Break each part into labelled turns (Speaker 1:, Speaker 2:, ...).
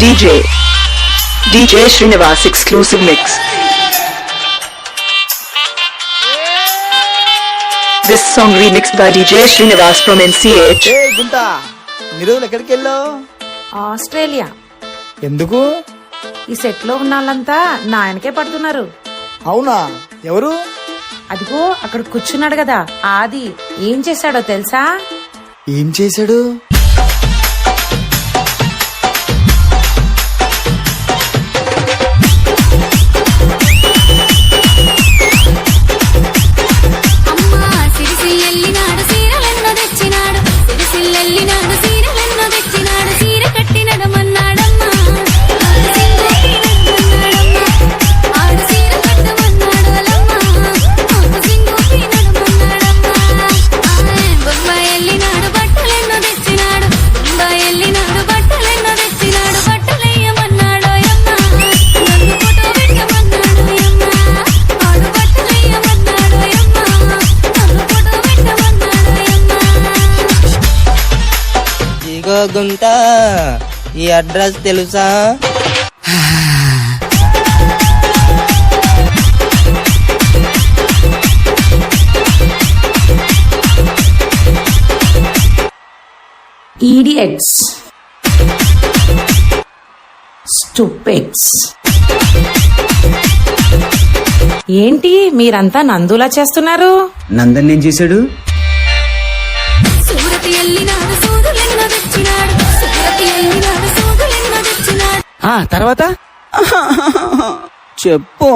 Speaker 1: DJ Srinivas exclusive mix. This song remixed by DJ Srinivas from NCH.
Speaker 2: Hey Gunta, నిరోజులు ఎక్కడికి వెళ్ళావు?
Speaker 3: Australia.
Speaker 2: ఎందుకు?
Speaker 3: ఈ set లో ఉన్న వాళ్ళంతా నా ఆయనకే పడుతున్నారు.
Speaker 2: అవునా? ఎవరు?
Speaker 3: అదిగో అక్కడ కూర్చున్నాడు కదా ఆది. ఏం చేశాడో తెలుసా?
Speaker 2: ఏం చేశాడు?
Speaker 4: గుంటా ఈ అడ్రస్ తెలుసా?
Speaker 3: Idiots, stupids. ఏంటి మీరంతా నందులా చేస్తున్నారు?
Speaker 5: నందన్ ఏం చేశాడు?
Speaker 4: తర్వాత
Speaker 5: చెప్పు.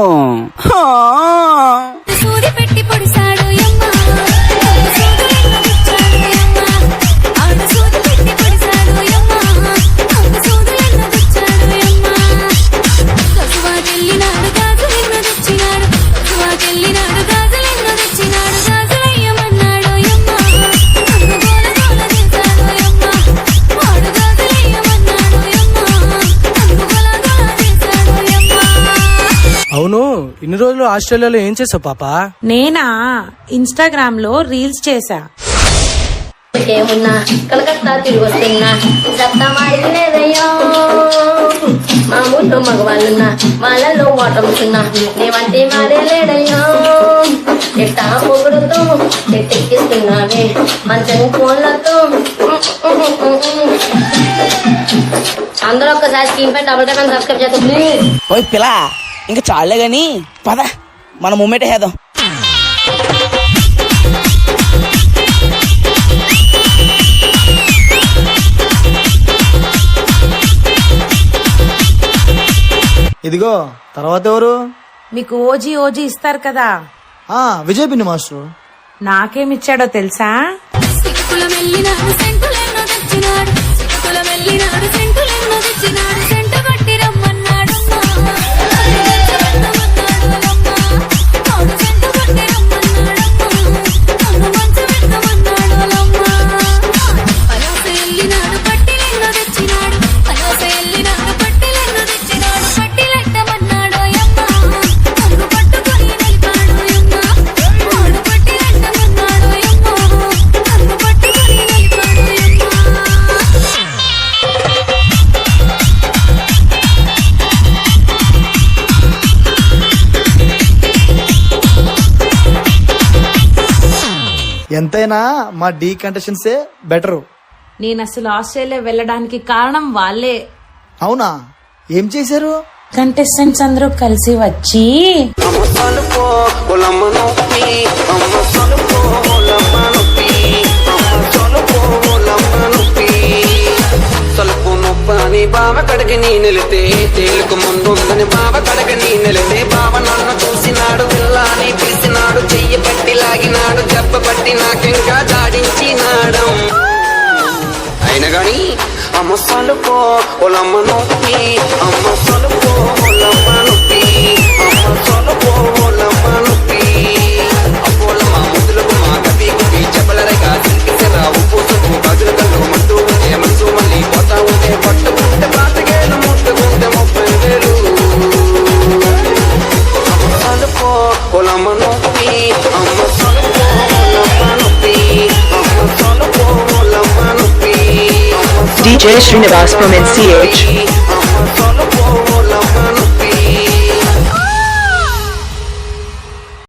Speaker 6: అవును, ఇన్ని రోజులు ఆస్ట్రేలియాలో ఏం చేసావు పాపా?
Speaker 3: నేనా ఇన్స్టాగ్రామ్ లో రీల్స్ చేసా.
Speaker 7: ఏమున్నా కలకత్తా తిరిగి వస్తున్నా సత్తా మాడిలేదయ్యో. మామూలు మగవాళ్ళున్నా వాళ్ళల్లో ఓటముతున్నా నేవంటే మాడేలేడయ్యో. ఎట్టా పొగుడుతో ఎట్టెక్కిస్తున్నావే మంచం కోళ్ళతో. అందరూ ఒక్కసారి స్క్రీన్ పై డబుల్ టైప్ సబ్స్క్రైబ్ చేస్తాం ప్లీజ్.
Speaker 4: ఓయ్ పిల్ల, ఇంకా చాలే గాని పద మన మూమెంట్ వేద్దాం.
Speaker 2: ఇదిగో తర్వాత ఎవరు?
Speaker 3: మీకు ఓజీ ఓజీ ఇస్తారు కదా,
Speaker 2: విజయ్ పిన్ని మాస్టర్.
Speaker 3: నాకేమిచ్చాడో తెలుసా?
Speaker 2: ఎంతైనా మా డీ కంటెస్టెంట్సే బెటరు.
Speaker 3: నేను అసలు ఆస్ట్రేలియా వెళ్ళడానికి కారణం వాళ్ళే.
Speaker 2: అవునా? ఏం చేశారు?
Speaker 3: కంటెస్టెంట్స్ అందరూ కలిసి వచ్చి
Speaker 8: బావ కడకి నీ నిలితే తేలుకు ముందుందని బావ కడకి నీ నిలితే బావ నన్ను చూసినాడు పిల్లాని పిలిచినాడు చెయ్యి పట్టి లాగినాడు దెబ్బ పట్టి నాకింకా జాడించినాడు. అయినా గాని అమ్మ సలుకో ఒలమ్మ నొప్పి అమ్మ సలుకో ఒలమ్మ నొప్పి అమ్మ సలుకో ఒలమ్మ నొప్పి అపోలమ్మ ముద్దులకు మా కపి కుపి చెప్పలరగా సింకిసరా ఉప్పు సొప్పు గాజుల కళ్ళు మంటూ ఉంటే మనసు మళ్ళీ పోతా ఉంటే పట్టుకుంటే పాతికేలు ముట్టుకుంటే 30,000. అమ్మ సలుకో ఒలమ్మ నొప్పి అమ్మ సలుకో ఒలమ్మ నొప్పి అమ్మ సలుకో ఒలమ్మ నొప్పి.
Speaker 1: DJ Srinivas from NCH.